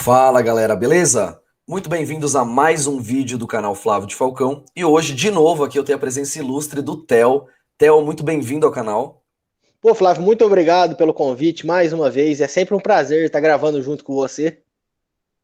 Fala galera, beleza? Muito bem-vindos a mais um vídeo do canal Flávio de Falcão. E hoje, de novo, aqui eu tenho a presença ilustre do Theo. Theo, muito bem-vindo ao canal. Pô, Flávio, muito obrigado pelo convite mais uma vez. É sempre um prazer estar gravando junto com você.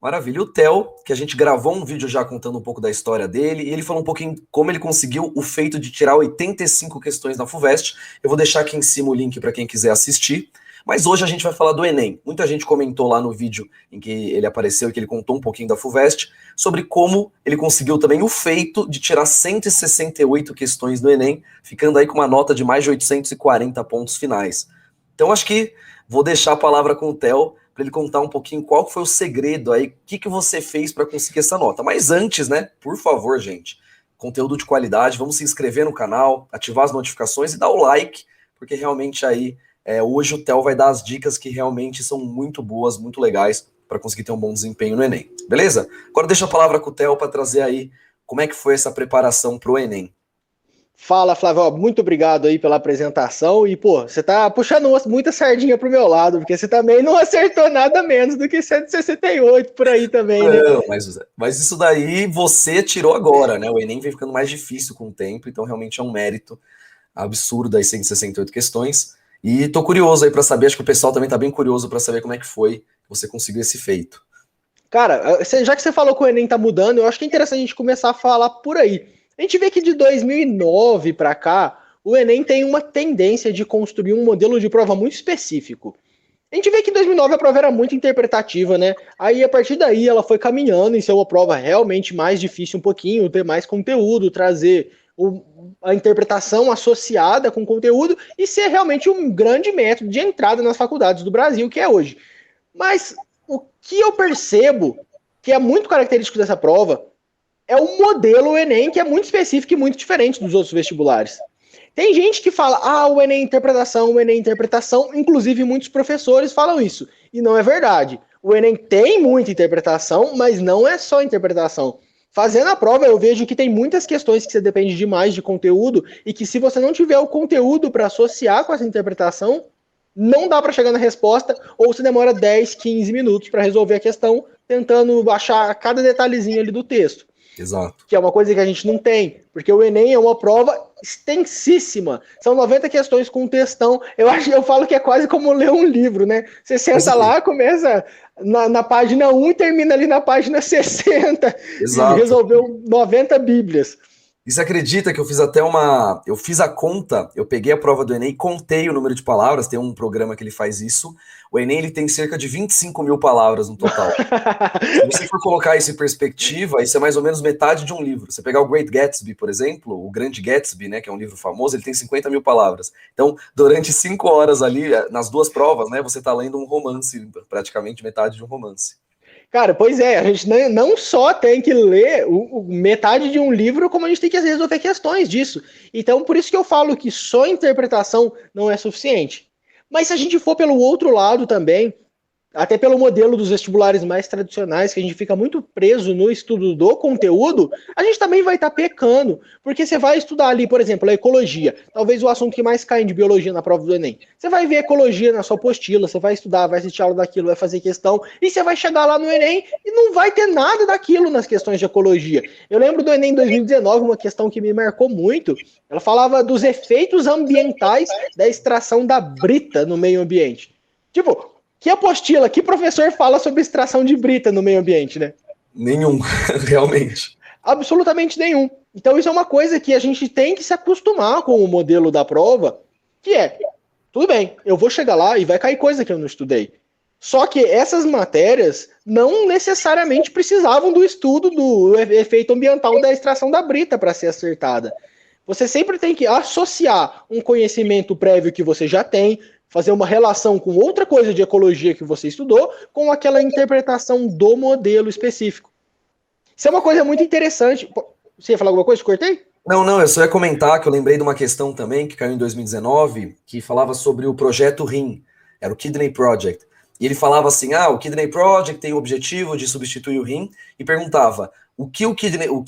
Maravilha. E o Theo, que a gente gravou um vídeo já contando um pouco da história dele, e ele falou um pouquinho como ele conseguiu o feito de tirar 85 questões na FUVEST. Eu vou deixar aqui em cima o link para quem quiser assistir. Mas hoje a gente vai falar do Enem. Muita gente comentou lá no vídeo em que ele apareceu e que ele contou um pouquinho da FUVEST sobre como ele conseguiu também o feito de tirar 168 questões do Enem, ficando aí com uma nota de mais de 840 pontos finais. Então acho que vou deixar a palavra com o Theo para ele contar um pouquinho qual foi o segredo aí, o que você fez para conseguir essa nota. Mas antes, né, por favor, gente, conteúdo de qualidade, vamos se inscrever no canal, ativar as notificações e dar o like, porque realmente aí hoje o Theo vai dar as dicas que realmente são muito boas, muito legais para conseguir ter um bom desempenho no Enem. Beleza? Agora deixa a palavra com o Theo para trazer aí como é que foi essa preparação para o Enem. Fala, Flávio, ó, muito obrigado aí pela apresentação. E, pô, você tá puxando muita sardinha pro meu lado, porque você também não acertou nada menos do que 168 por aí também, né? Não, mas isso daí você tirou agora, né? O Enem vem ficando mais difícil com o tempo, então realmente é um mérito absurdo as 168 questões. E tô curioso aí para saber, acho que o pessoal também tá bem curioso para saber como é que foi que você conseguiu esse feito. Cara, já que você falou que o Enem tá mudando, eu acho que é interessante a gente começar a falar por aí. A gente vê que de 2009 para cá, o Enem tem uma tendência de construir um modelo de prova muito específico. A gente vê que em 2009 a prova era muito interpretativa, né? Aí a partir daí ela foi caminhando em ser uma prova realmente mais difícil um pouquinho, ter mais conteúdo, trazer a interpretação associada com conteúdo e ser realmente um grande método de entrada nas faculdades do Brasil, que é hoje. Mas o que eu percebo que é muito característico dessa prova é o modelo Enem, que é muito específico e muito diferente dos outros vestibulares. Tem gente que fala, o Enem é interpretação, o Enem é interpretação, inclusive muitos professores falam isso. E não é verdade. O Enem tem muita interpretação, mas não é só interpretação. Fazendo a prova, eu vejo que tem muitas questões que você depende demais de conteúdo e que se você não tiver o conteúdo para associar com essa interpretação, não dá para chegar na resposta, ou você demora 10, 15 minutos para resolver a questão, tentando achar cada detalhezinho ali do texto. Exato. Que é uma coisa que a gente não tem, porque o Enem é uma prova extensíssima. São 90 questões com um textão. Eu falo que é quase como ler um livro, né? Você senta lá, começa na página 1 e termina ali na página 60 e Exato. resolveu 90 bíblias. E você acredita que eu fiz até uma. Eu fiz a conta, eu peguei a prova do Enem, contei o número de palavras, tem um programa que ele faz isso. O Enem ele tem cerca de 25 mil palavras no total. Se você for colocar isso em perspectiva, isso é mais ou menos metade de um livro. Você pegar o Great Gatsby, por exemplo, o Grande Gatsby, né, que é um livro famoso, ele tem 50 mil palavras. Então, durante 5 horas ali, nas duas provas, né, você está lendo um romance, praticamente metade de um romance. Cara, pois é, a gente não só tem que ler metade de um livro, como a gente tem que resolver questões disso. Então, por isso que eu falo que só interpretação não é suficiente. Mas se a gente for pelo outro lado também, até pelo modelo dos vestibulares mais tradicionais, que a gente fica muito preso no estudo do conteúdo, a gente também vai estar pecando, porque você vai estudar ali, por exemplo, a ecologia, talvez o assunto que mais cai de biologia na prova do Enem. Você vai ver ecologia na sua apostila, você vai estudar, vai assistir aula daquilo, vai fazer questão, e você vai chegar lá no Enem e não vai ter nada daquilo nas questões de ecologia. Eu lembro do Enem 2019, uma questão que me marcou muito, ela falava dos efeitos ambientais da extração da brita no meio ambiente. Tipo, que apostila, que professor fala sobre extração de brita no meio ambiente, né? Nenhum, realmente. Absolutamente nenhum. Então isso é uma coisa que a gente tem que se acostumar com o modelo da prova, que é, tudo bem, eu vou chegar lá e vai cair coisa que eu não estudei. Só que essas matérias não necessariamente precisavam do estudo do efeito ambiental da extração da brita para ser acertada. Você sempre tem que associar um conhecimento prévio que você já tem, fazer uma relação com outra coisa de ecologia que você estudou, com aquela interpretação do modelo específico. Isso é uma coisa muito interessante. Você ia falar alguma coisa? Cortei? Não, eu só ia comentar que eu lembrei de uma questão também que caiu em 2019, que falava sobre o projeto RIM, era o Kidney Project. E ele falava assim: o Kidney Project tem o objetivo de substituir o rim, e perguntava o que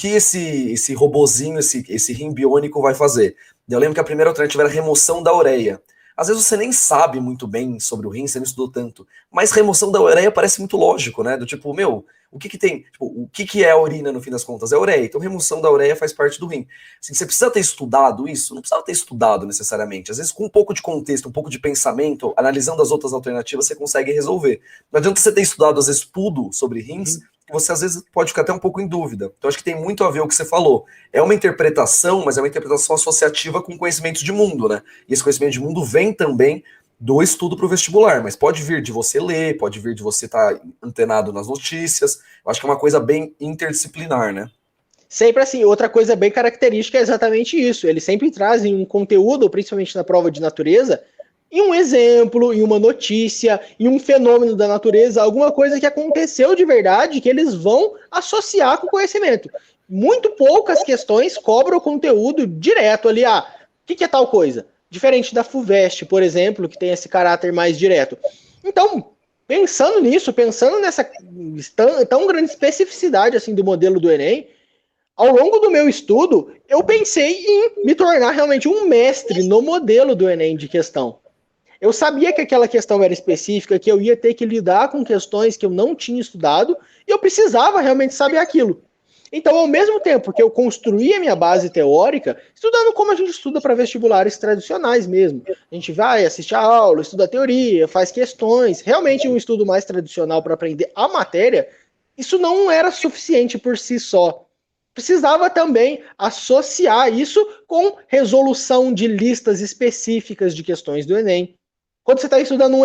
esse robozinho, esse rim biônico vai fazer. Eu lembro que a primeira alternativa era remoção da ureia. às vezes você nem sabe muito bem sobre o rim, você não estudou tanto, mas remoção da ureia parece muito lógico, né? Do tipo, meu, o que que tem? Tipo, o que que é a urina no fim das contas? É a ureia. Então, remoção da ureia faz parte do rim. Assim, você precisa ter estudado isso? Não precisa ter estudado necessariamente. Às vezes, com um pouco de contexto, um pouco de pensamento, analisando as outras alternativas, você consegue resolver. Não adianta você ter estudado, às vezes, tudo sobre rins, que você, às vezes, pode ficar até um pouco em dúvida. Então, acho que tem muito a ver o que você falou. É uma interpretação, mas é uma interpretação associativa com conhecimento de mundo, né? E esse conhecimento de mundo vem também do estudo para o vestibular, mas pode vir de você ler, pode vir de você estar antenado nas notícias. Eu acho que é uma coisa bem interdisciplinar, né? Sempre assim, outra coisa bem característica é exatamente isso. Eles sempre trazem um conteúdo, principalmente na prova de natureza, em um exemplo, em uma notícia, em um fenômeno da natureza, alguma coisa que aconteceu de verdade que eles vão associar com o conhecimento. Muito poucas questões cobram o conteúdo direto ali. Ah, o que é tal coisa? Diferente da FUVEST, por exemplo, que tem esse caráter mais direto. Então, pensando nisso, pensando nessa tão grande especificidade assim do modelo do Enem, ao longo do meu estudo, eu pensei em me tornar realmente um mestre no modelo do Enem de questão. Eu sabia que aquela questão era específica, que eu ia ter que lidar com questões que eu não tinha estudado, e eu precisava realmente saber aquilo. Então, ao mesmo tempo que eu construía minha base teórica, estudando como a gente estuda para vestibulares tradicionais mesmo. A gente vai, assiste a aula, estuda a teoria, faz questões, realmente um estudo mais tradicional para aprender a matéria, isso não era suficiente por si só. Precisava também associar isso com resolução de listas específicas de questões do Enem. Quando você está estudando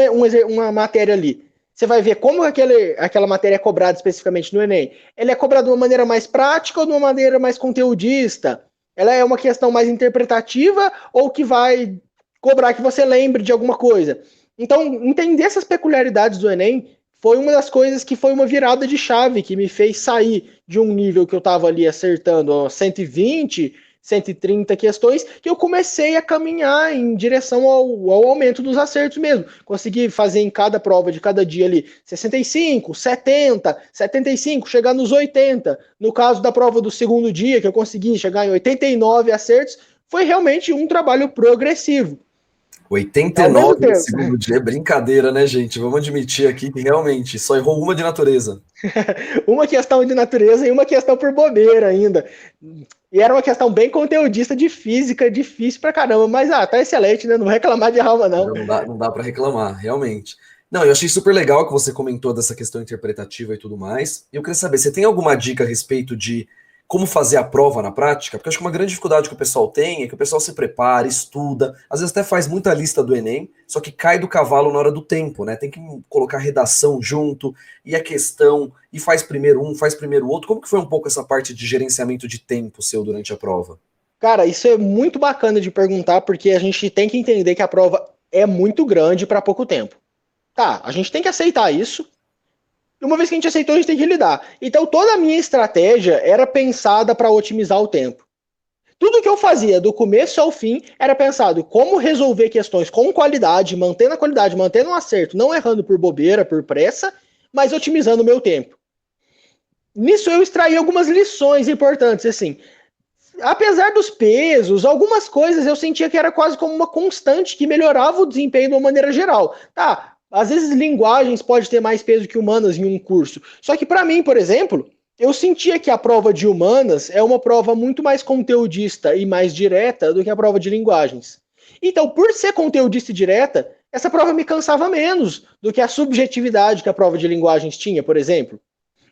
uma matéria ali, você vai ver como aquela matéria é cobrada especificamente no Enem. Ela é cobrada de uma maneira mais prática ou de uma maneira mais conteudista? Ela é uma questão mais interpretativa ou que vai cobrar que você lembre de alguma coisa? Então, entender essas peculiaridades do Enem foi uma das coisas que foi uma virada de chave que me fez sair de um nível que eu estava ali acertando ó, 120, 130 questões, que eu comecei a caminhar em direção ao aumento dos acertos mesmo. Consegui fazer em cada prova de cada dia ali 65, 70, 75, chegar nos 80. No caso da prova do segundo dia, que eu consegui chegar em 89 acertos, foi realmente um trabalho progressivo. 89 no segundo dia é brincadeira, né, gente? Vamos admitir aqui que realmente só errou uma de natureza. Uma questão de natureza e uma questão por bobeira ainda. E era uma questão bem conteudista de física, difícil pra caramba. Mas, tá excelente, né? Não vou reclamar de alma, não. Não dá para reclamar, realmente. Não, eu achei super legal que você comentou dessa questão interpretativa e tudo mais. E eu queria saber, você tem alguma dica a respeito de como fazer a prova na prática? Porque eu acho que uma grande dificuldade que o pessoal tem é que o pessoal se prepara, estuda, às vezes até faz muita lista do Enem, só que cai do cavalo na hora do tempo, né? Tem que colocar redação junto, e a questão, e faz primeiro um, faz primeiro outro. Como que foi um pouco essa parte de gerenciamento de tempo seu durante a prova? Cara, isso é muito bacana de perguntar, porque a gente tem que entender que a prova é muito grande para pouco tempo. Tá, a gente tem que aceitar isso. E uma vez que a gente aceitou, a gente tem que lidar. Então, toda a minha estratégia era pensada para otimizar o tempo. Tudo que eu fazia, do começo ao fim, era pensado como resolver questões com qualidade, mantendo um acerto, não errando por bobeira, por pressa, mas otimizando o meu tempo. Nisso eu extraí algumas lições importantes, assim. Apesar dos pesos, algumas coisas eu sentia que era quase como uma constante que melhorava o desempenho de uma maneira geral. Tá, às vezes linguagens pode ter mais peso que humanas em um curso. Só que para mim, por exemplo, eu sentia que a prova de humanas é uma prova muito mais conteudista e mais direta do que a prova de linguagens. Então, por ser conteudista e direta, essa prova me cansava menos do que a subjetividade que a prova de linguagens tinha, por exemplo.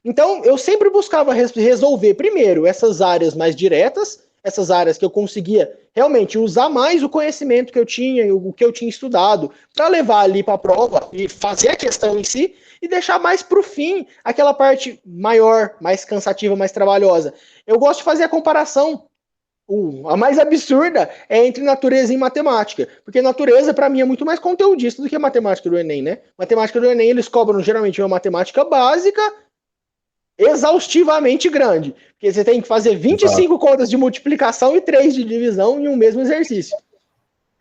Então, eu sempre buscava resolver, primeiro, essas áreas mais diretas, essas áreas que eu conseguia realmente usar mais o conhecimento que eu tinha, o que eu tinha estudado, para levar ali para a prova e fazer a questão em si, e deixar mais para o fim aquela parte maior, mais cansativa, mais trabalhosa. Eu gosto de fazer a comparação. A mais absurda é entre natureza e matemática, porque natureza para mim é muito mais conteudista do que a matemática do Enem, né? Matemática do Enem eles cobram geralmente uma matemática básica exaustivamente grande, porque você tem que fazer 25 contas de multiplicação e 3 de divisão em um mesmo exercício.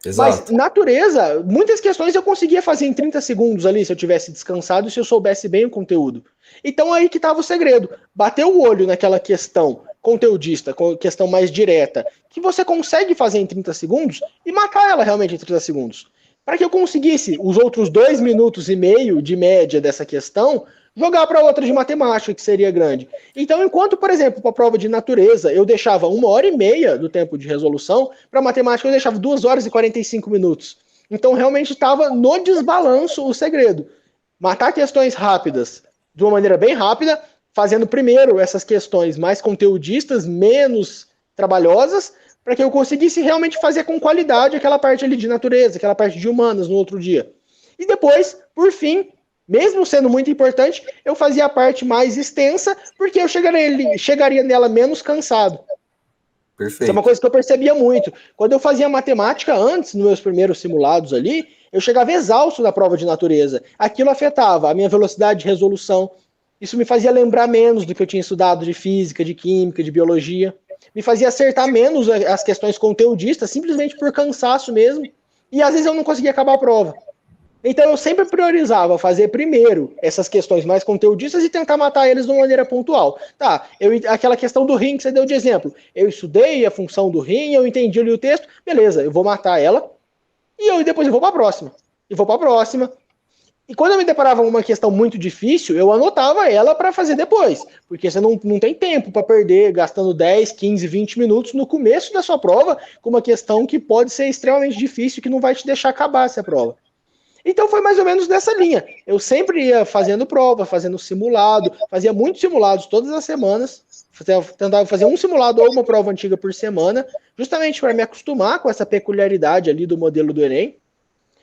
Exato. Mas natureza, muitas questões eu conseguia fazer em 30 segundos ali, se eu tivesse descansado e se eu soubesse bem o conteúdo. Então aí que estava o segredo, bater o olho naquela questão conteudista, questão mais direta, que você consegue fazer em 30 segundos e matar ela realmente em 30 segundos. para que eu conseguisse, os outros 2 minutos e meio de média dessa questão, jogar para outra de matemática, que seria grande. Então, enquanto, por exemplo, para a prova de natureza, eu deixava 1h30 do tempo de resolução, para matemática eu deixava 2 horas e 45 minutos. Então, realmente estava no desbalanço o segredo. Matar questões rápidas de uma maneira bem rápida, fazendo primeiro essas questões mais conteudistas, menos trabalhosas, para que eu conseguisse realmente fazer com qualidade aquela parte ali de natureza, aquela parte de humanas no outro dia. E depois, por fim, mesmo sendo muito importante, eu fazia a parte mais extensa, porque eu chegaria nela menos cansado. Perfeito. Isso é uma coisa que eu percebia muito. Quando eu fazia matemática antes, nos meus primeiros simulados ali, eu chegava exausto da prova de natureza. Aquilo afetava a minha velocidade de resolução. Isso me fazia lembrar menos do que eu tinha estudado de física, de química, de biologia. Me fazia acertar menos as questões conteudistas, simplesmente por cansaço mesmo. E às vezes eu não conseguia acabar a prova. Então eu sempre priorizava fazer primeiro essas questões mais conteudistas e tentar matar eles de uma maneira pontual. Tá, aquela questão do rim que você deu de exemplo. Eu estudei a função do rim, eu entendi ali o texto, beleza, eu vou matar ela e depois eu vou para a próxima. E vou para a próxima. E quando eu me deparava com uma questão muito difícil, eu anotava ela para fazer depois, porque você não tem tempo para perder gastando 10, 15, 20 minutos no começo da sua prova com uma questão que pode ser extremamente difícil, que não vai te deixar acabar essa prova. Então foi mais ou menos nessa linha. Eu sempre ia fazendo prova, fazendo simulado, fazia muitos simulados todas as semanas, tentava fazer um simulado ou uma prova antiga por semana, justamente para me acostumar com essa peculiaridade ali do modelo do Enem.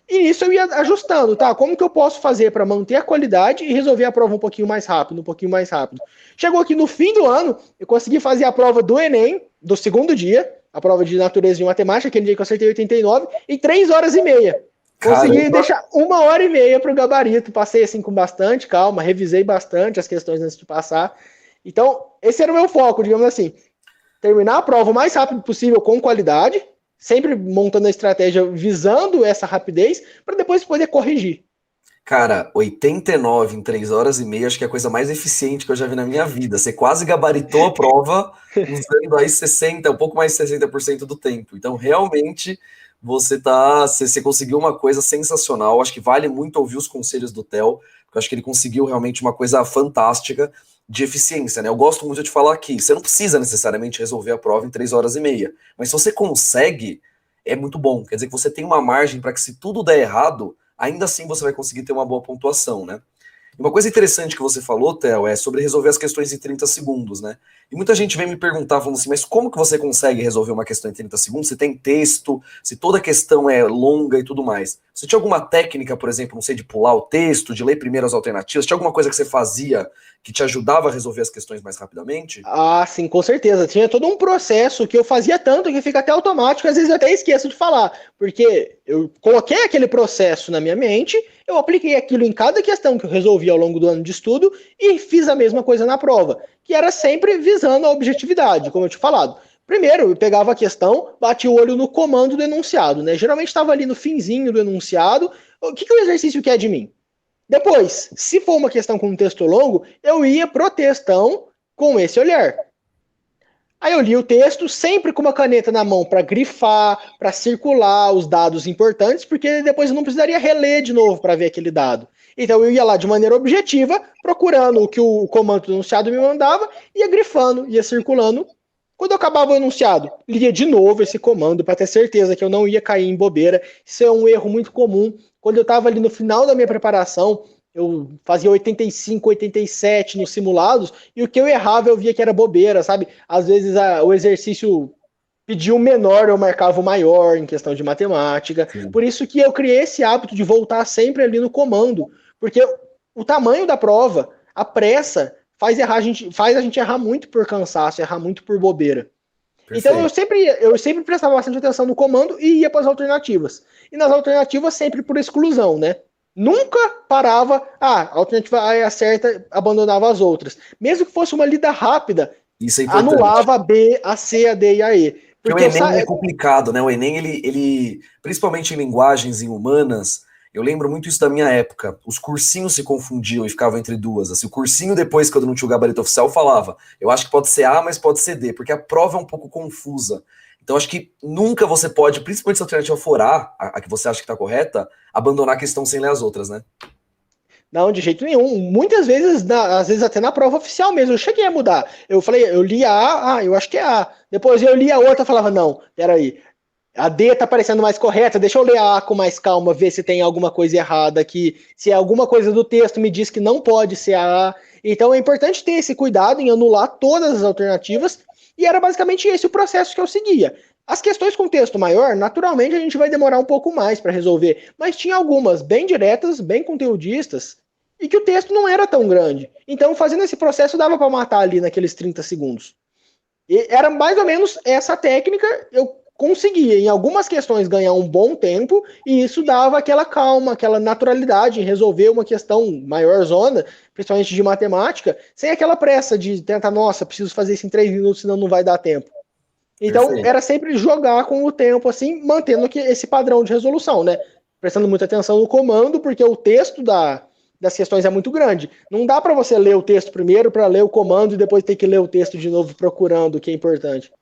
E isso eu ia ajustando, tá? Como que eu posso fazer para manter a qualidade e resolver a prova um pouquinho mais rápido, um pouquinho mais rápido. Chegou aqui no fim do ano, eu consegui fazer a prova do Enem, do segundo dia, a prova de natureza e matemática, aquele dia que eu acertei 89, em 3 horas e meia. Consegui deixar 1h30 para o gabarito, passei assim com bastante calma, revisei bastante as questões antes de passar. Então, esse era o meu foco, digamos assim, terminar a prova o mais rápido possível com qualidade, sempre montando a estratégia visando essa rapidez, para depois poder corrigir. Cara, 89 em 3 horas e meia, acho que é a coisa mais eficiente que eu já vi na minha vida. Você quase gabaritou a prova usando aí 60, um pouco mais de 60% do tempo. Então, realmente, você conseguiu uma coisa sensacional. Acho que vale muito ouvir os conselhos do Theo, porque eu acho que ele conseguiu realmente uma coisa fantástica de eficiência, né? Eu gosto muito de falar aqui, você não precisa necessariamente resolver a prova em 3 horas e meia, mas se você consegue, é muito bom. Quer dizer que você tem uma margem para que se tudo der errado, ainda assim você vai conseguir ter uma boa pontuação, né? E uma coisa interessante que você falou, Theo, é sobre resolver as questões em 30 segundos, né? E muita gente vem me perguntar, falando assim, mas como que você consegue resolver uma questão em 30 segundos? Se tem texto, se toda a questão é longa e tudo mais. Você tinha alguma técnica, por exemplo, não sei, de pular o texto, de ler primeiro as alternativas? Tinha alguma coisa que você fazia que te ajudava a resolver as questões mais rapidamente? Ah, sim, com certeza. Tinha todo um processo que eu fazia tanto que fica até automático, às vezes eu até esqueço de falar, porque eu coloquei aquele processo na minha mente, eu apliquei aquilo em cada questão que eu resolvi ao longo do ano de estudo e fiz a mesma coisa na prova, que era sempre visando a objetividade, como eu tinha falado. Primeiro, eu pegava a questão, batia o olho no comando do enunciado, né? Geralmente estava ali no finzinho do enunciado. O que o exercício quer de mim? Depois, se for uma questão com um texto longo, eu ia pro textão com esse olhar. Aí eu li o texto sempre com uma caneta na mão para grifar, para circular os dados importantes, porque depois eu não precisaria reler de novo para ver aquele dado. Então eu ia lá de maneira objetiva, procurando o que o comando do enunciado me mandava, ia grifando, ia circulando. Quando eu acabava o enunciado, lia de novo esse comando para ter certeza que eu não ia cair em bobeira. Isso é um erro muito comum. Quando eu estava ali no final da minha preparação, eu fazia 85, 87 nos simulados, e o que eu errava eu via que era bobeira, sabe? Às vezes o exercício pedia o menor, eu marcava o maior em questão de matemática. Sim. Por isso que eu criei esse hábito de voltar sempre ali no comando, porque o tamanho da prova, a pressa, faz a gente errar muito por cansaço, errar muito por bobeira. Perfeito. Então eu sempre prestava bastante atenção no comando e ia para as alternativas. E nas alternativas sempre por exclusão, né? Nunca parava, a alternativa A é a certa, abandonava as outras. Mesmo que fosse uma lida rápida, anulava a B, a C, a D e a E. Porque o Enem é complicado, né? O Enem, ele principalmente em linguagens em humanas, eu lembro muito isso da minha época. Os cursinhos se confundiam e ficavam entre duas. Assim, o cursinho, depois, quando não tinha o gabarito oficial, falava, eu acho que pode ser A, mas pode ser D, porque a prova é um pouco confusa. Então, acho que nunca você pode, principalmente se a alternativa for a que você acha que está correta, abandonar a questão sem ler as outras, né? Não, de jeito nenhum. Muitas vezes, às vezes até na prova oficial mesmo, eu cheguei a mudar. Eu falei, eu li a A, eu acho que é A. Depois eu li a outra e falava, não, peraí, a D tá parecendo mais correta, deixa eu ler a A com mais calma, ver se tem alguma coisa errada aqui, se alguma coisa do texto me diz que não pode ser a A. Então é importante ter esse cuidado em anular todas as alternativas, e era basicamente esse o processo que eu seguia. As questões com texto maior, naturalmente a gente vai demorar um pouco mais para resolver, mas tinha algumas bem diretas, bem conteudistas, e que o texto não era tão grande. Então, fazendo esse processo, dava para matar ali naqueles 30 segundos. E era mais ou menos essa técnica, eu conseguia, em algumas questões, ganhar um bom tempo, e isso dava aquela calma, aquela naturalidade em resolver uma questão maior zona, principalmente de matemática, sem aquela pressa de tentar, nossa, preciso fazer isso em 3 minutos, senão não vai dar tempo. Então, Perfeito. era sempre jogar com o tempo, assim, mantendo esse padrão de resolução, né? Prestando muita atenção no comando, porque o texto das questões é muito grande. Não dá para você ler o texto primeiro para ler o comando e depois ter que ler o texto de novo procurando o que é importante.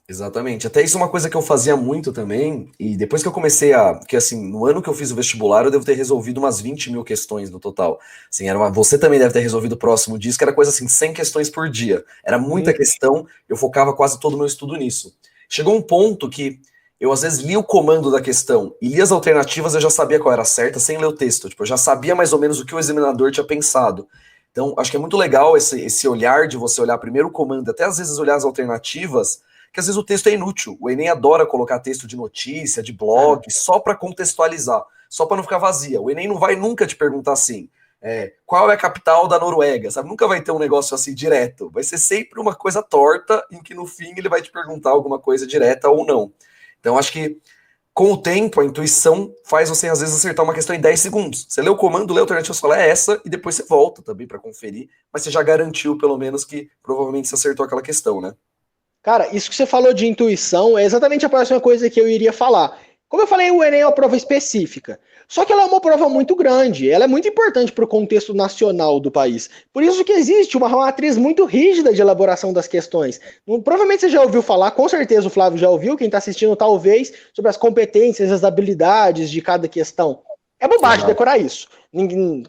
Exatamente. Até isso é uma coisa que eu fazia muito também, e depois que eu comecei que assim, no ano que eu fiz o vestibular, eu devo ter resolvido umas 20 mil questões no total. Assim, você também deve ter resolvido próximo disso, que era coisa assim, 100 questões por dia. Era muita questão, eu focava quase todo o meu estudo nisso. Chegou um ponto que eu às vezes li o comando da questão e li as alternativas, eu já sabia qual era a certa, sem ler o texto. Tipo, eu já sabia mais ou menos o que o examinador tinha pensado. Então, acho que é muito legal esse olhar de você olhar primeiro o comando, até às vezes olhar as alternativas, que às vezes o texto é inútil. O Enem adora colocar texto de notícia, de blog, só para contextualizar, só para não ficar vazia. O Enem não vai nunca te perguntar assim, qual é a capital da Noruega, sabe? Nunca vai ter um negócio assim direto. Vai ser sempre uma coisa torta, em que no fim ele vai te perguntar alguma coisa direta ou não. Então, acho que com o tempo, a intuição faz você às vezes acertar uma questão em 10 segundos. Você lê o comando, lê a alternativa, você fala, é essa, e depois você volta também para conferir, mas você já garantiu, pelo menos, que provavelmente você acertou aquela questão, né? Cara, isso que você falou de intuição é exatamente a próxima coisa que eu iria falar. Como eu falei, o Enem é uma prova específica. Só que ela é uma prova muito grande, ela é muito importante para o contexto nacional do país. Por isso que existe uma matriz muito rígida de elaboração das questões. Provavelmente você já ouviu falar, com certeza o Flávio já ouviu, quem está assistindo talvez, sobre as competências, as habilidades de cada questão. É bobagem Exato. decorar isso.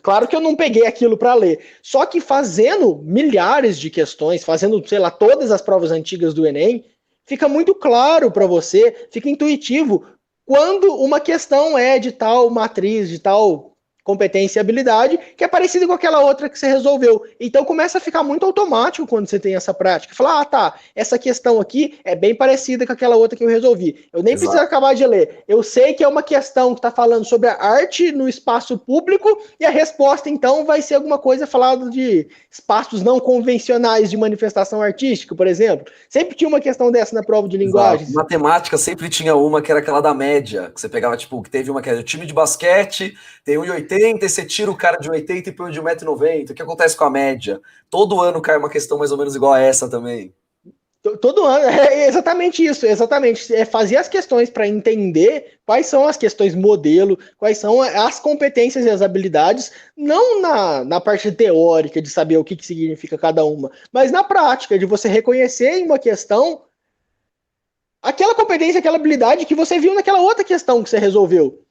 Claro que eu não peguei aquilo para ler. Só que fazendo milhares de questões, fazendo, sei lá, todas as provas antigas do Enem, fica muito claro para você, fica intuitivo quando uma questão é de tal matriz, de tal competência e habilidade, que é parecida com aquela outra que você resolveu. Então começa a ficar muito automático quando você tem essa prática. Falar, ah, tá, essa questão aqui é bem parecida com aquela outra que eu resolvi. Eu nem preciso Exato. acabar de ler. Eu sei que é uma questão que está falando sobre a arte no espaço público e a resposta, então, vai ser alguma coisa falada de espaços não convencionais de manifestação artística, por exemplo. Sempre tinha uma questão dessa na prova de Exato. linguagens. Matemática sempre tinha uma que era aquela da média, que você pegava, tipo, que teve uma que era o time de basquete, tem 1,80 e você tira o cara de 1,80 e põe o de 1,90 m. O que acontece com a média? Todo ano cai uma questão mais ou menos igual a essa também. Todo ano, é exatamente isso, exatamente. É fazer as questões para entender quais são as questões modelo, quais são as competências e as habilidades, não na parte teórica de saber o que significa cada uma, mas na prática, de você reconhecer em uma questão aquela competência, aquela habilidade que você viu naquela outra questão que você resolveu.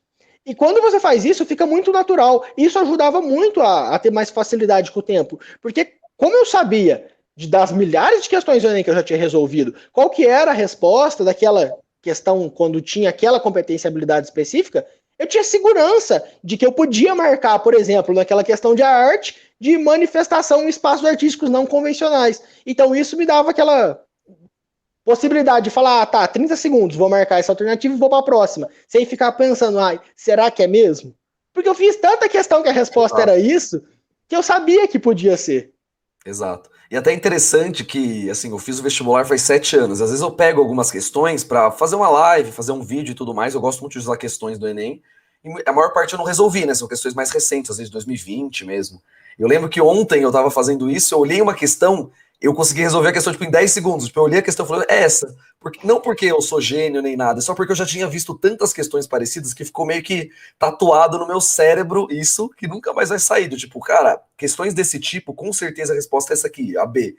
E quando você faz isso, fica muito natural. Isso ajudava muito a ter mais facilidade com o tempo. Porque, como eu sabia das milhares de questões do Enem que eu já tinha resolvido, qual que era a resposta daquela questão quando tinha aquela competência e habilidade específica, eu tinha segurança de que eu podia marcar, por exemplo, naquela questão de arte, de manifestação em espaços artísticos não convencionais. Então, isso me dava aquela possibilidade de falar, ah, tá, 30 segundos, vou marcar essa alternativa e vou para a próxima, sem ficar pensando, ai, será que é mesmo? Porque eu fiz tanta questão que a resposta Exato. era isso, que eu sabia que podia ser. Exato. E até interessante que, assim, eu fiz o vestibular faz 7 anos. Às vezes eu pego algumas questões para fazer uma live, fazer um vídeo e tudo mais. Eu gosto muito de usar questões do Enem. E a maior parte eu não resolvi, né? São questões mais recentes, às vezes 2020 mesmo. Eu lembro que ontem eu estava fazendo isso, eu olhei uma questão, eu consegui resolver a questão tipo, em 10 segundos. Tipo, eu olhei a questão e falei, é essa. Não porque eu sou gênio nem nada, é só porque eu já tinha visto tantas questões parecidas que ficou meio que tatuado no meu cérebro isso, que nunca mais vai sair. Do tipo, cara, questões desse tipo, com certeza a resposta é essa aqui, a B.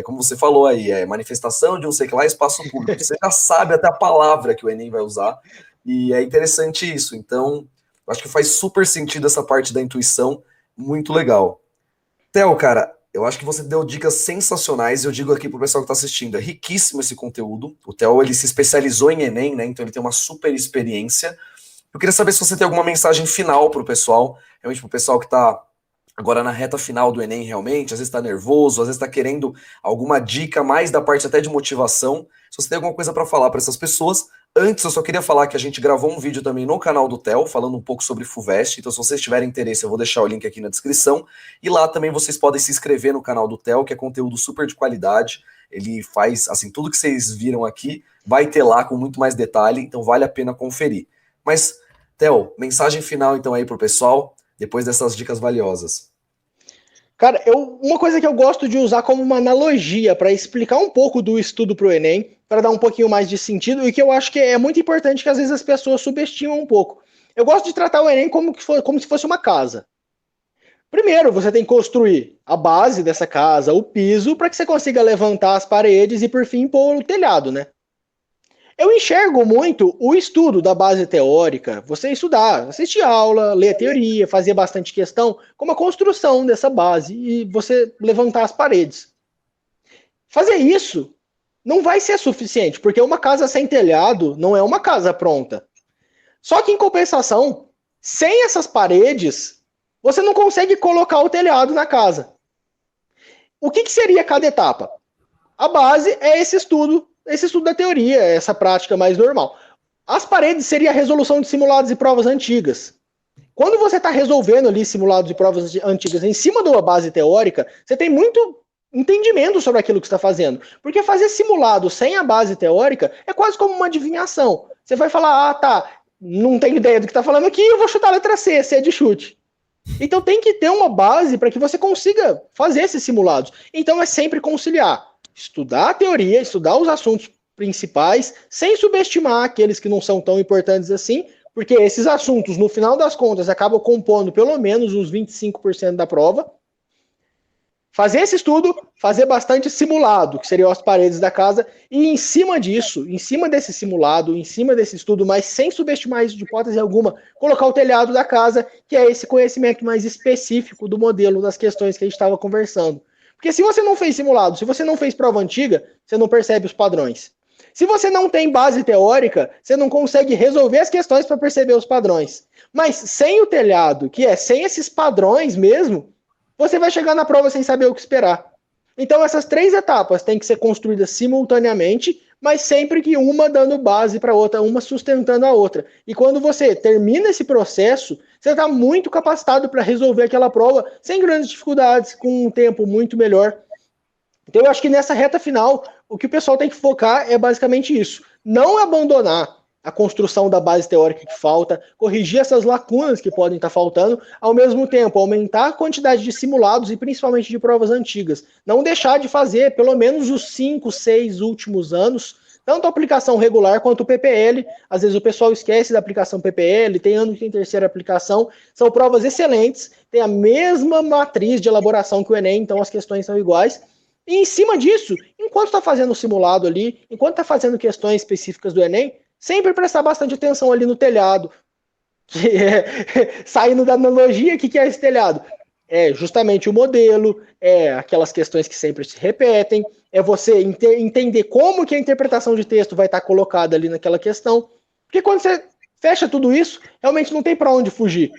como você falou aí, manifestação de não sei o que lá, espaço público. Você já sabe até a palavra que o Enem vai usar, e é interessante isso. Então, acho que faz super sentido essa parte da intuição, muito legal. Theo, cara, eu acho que você deu dicas sensacionais, eu digo aqui pro pessoal que tá assistindo, é riquíssimo esse conteúdo. O Theo, ele se especializou em Enem, né, então ele tem uma super experiência. Eu queria saber se você tem alguma mensagem final pro pessoal, realmente pro pessoal que tá agora na reta final do Enem realmente, às vezes está nervoso, às vezes está querendo alguma dica mais da parte até de motivação. Se você tem alguma coisa para falar para essas pessoas, antes eu só queria falar que a gente gravou um vídeo também no canal do Theo, falando um pouco sobre FUVEST, então se vocês tiverem interesse eu vou deixar o link aqui na descrição, e lá também vocês podem se inscrever no canal do Theo, que é conteúdo super de qualidade, ele faz, assim, tudo que vocês viram aqui, vai ter lá com muito mais detalhe, então vale a pena conferir. Mas, Theo, mensagem final então aí pro pessoal, depois dessas dicas valiosas. Cara, uma coisa que eu gosto de usar como uma analogia para explicar um pouco do estudo para o Enem, para dar um pouquinho mais de sentido, e que eu acho que é muito importante que às vezes as pessoas subestimam um pouco. Eu gosto de tratar o Enem como se fosse uma casa. Primeiro, você tem que construir a base dessa casa, o piso, para que você consiga levantar as paredes e, por fim, pôr o telhado, né? Eu enxergo muito o estudo da base teórica, você estudar, assistir aula, ler teoria, fazer bastante questão, como a construção dessa base e você levantar as paredes. Fazer isso não vai ser suficiente, porque uma casa sem telhado não é uma casa pronta. Só que, em compensação, sem essas paredes, você não consegue colocar o telhado na casa. O que seria cada etapa? A base é esse estudo da teoria, essa prática mais normal. As paredes seria a resolução de simulados e provas antigas. Quando você está resolvendo ali simulados e provas antigas em cima de uma base teórica, você tem muito entendimento sobre aquilo que está fazendo. Porque fazer simulado sem a base teórica é quase como uma adivinhação. Você vai falar, ah, tá, não tenho ideia do que está falando aqui, eu vou chutar a letra C, C é de chute. Então tem que ter uma base para que você consiga fazer esses simulados. Então é sempre conciliar. Estudar a teoria, estudar os assuntos principais, sem subestimar aqueles que não são tão importantes assim, porque esses assuntos, no final das contas, acabam compondo pelo menos uns 25% da prova. Fazer esse estudo, fazer bastante simulado, que seriam as paredes da casa, e em cima disso, em cima desse simulado, em cima desse estudo, mas sem subestimar isso de hipótese alguma, colocar o telhado da casa, que é esse conhecimento mais específico do modelo das questões que a gente estava conversando. Porque se você não fez simulado, se você não fez prova antiga, você não percebe os padrões. Se você não tem base teórica, você não consegue resolver as questões para perceber os padrões. Mas sem o telhado, que é sem esses padrões mesmo, você vai chegar na prova sem saber o que esperar. Então essas 3 etapas têm que ser construídas simultaneamente, mas sempre que uma dando base para a outra, uma sustentando a outra. E quando você termina esse processo, você está muito capacitado para resolver aquela prova sem grandes dificuldades, com um tempo muito melhor. Então eu acho que nessa reta final, o que o pessoal tem que focar é basicamente isso. Não abandonar a construção da base teórica que falta, corrigir essas lacunas que podem estar faltando, ao mesmo tempo aumentar a quantidade de simulados e principalmente de provas antigas. Não deixar de fazer pelo menos os 5, 6 últimos anos, tanto a aplicação regular quanto o PPL. Às vezes o pessoal esquece da aplicação PPL, tem ano que tem terceira aplicação. São provas excelentes, tem a mesma matriz de elaboração que o Enem, então as questões são iguais. E em cima disso, enquanto está fazendo o simulado ali, enquanto está fazendo questões específicas do Enem, sempre prestar bastante atenção ali no telhado. Que saindo da analogia, o que é esse telhado? É justamente o modelo, é aquelas questões que sempre se repetem, é você entender como que a interpretação de texto vai estar colocada ali naquela questão. Porque quando você fecha tudo isso, realmente não tem para onde fugir.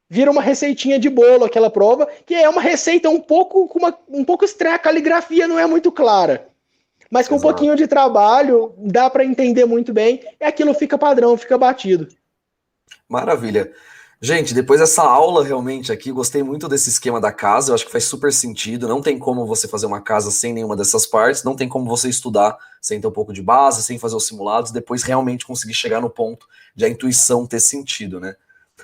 Vira uma receitinha de bolo aquela prova, que é uma receita um pouco estranha, a caligrafia não é muito clara. Mas com um pouquinho de trabalho, dá para entender muito bem, e aquilo fica padrão, fica batido. Maravilha. Gente, depois dessa aula realmente aqui, gostei muito desse esquema da casa, eu acho que faz super sentido, não tem como você fazer uma casa sem nenhuma dessas partes, não tem como você estudar sem ter um pouco de base, sem fazer os simulados, depois realmente conseguir chegar no ponto de a intuição ter sentido, né?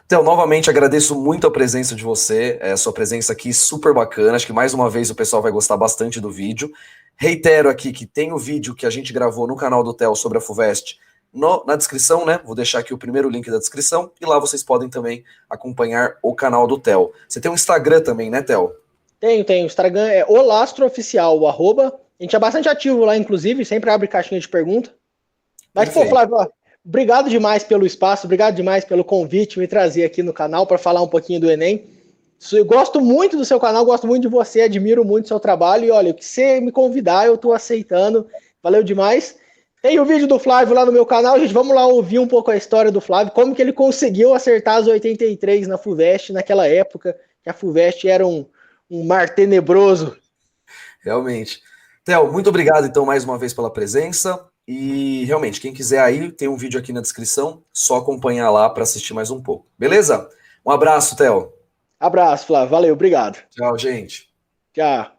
Então, novamente, agradeço muito a presença de você, a sua presença aqui super bacana, acho que mais uma vez o pessoal vai gostar bastante do vídeo. Reitero aqui que tem o vídeo que a gente gravou no canal do Theo sobre a FUVEST na descrição, né? Vou deixar aqui o primeiro link da descrição e lá vocês podem também acompanhar o canal do Theo. Você tem um Instagram também, né, Theo? Tenho. O Instagram é olastrooficial, o arroba A gente é bastante ativo lá, inclusive, sempre abre caixinha de pergunta. Mas, Perfeito. pô, Flávio, ó, obrigado demais pelo espaço, obrigado demais pelo convite, me trazer aqui no canal para falar um pouquinho do Enem. Eu gosto muito do seu canal, gosto muito de você, admiro muito o seu trabalho e olha, o que você me convidar, eu tô aceitando. Valeu demais. Tem o vídeo do Flávio lá no meu canal, gente, vamos lá ouvir um pouco a história do Flávio, como que ele conseguiu acertar as 83 na FUVEST naquela época, que a FUVEST era um mar tenebroso. Realmente. Theo, muito obrigado então mais uma vez pela presença. E realmente, quem quiser aí, tem um vídeo aqui na descrição, só acompanhar lá para assistir mais um pouco. Beleza? Um abraço, Theo. Abraço, Flávio, valeu, obrigado. Tchau, gente. Tchau.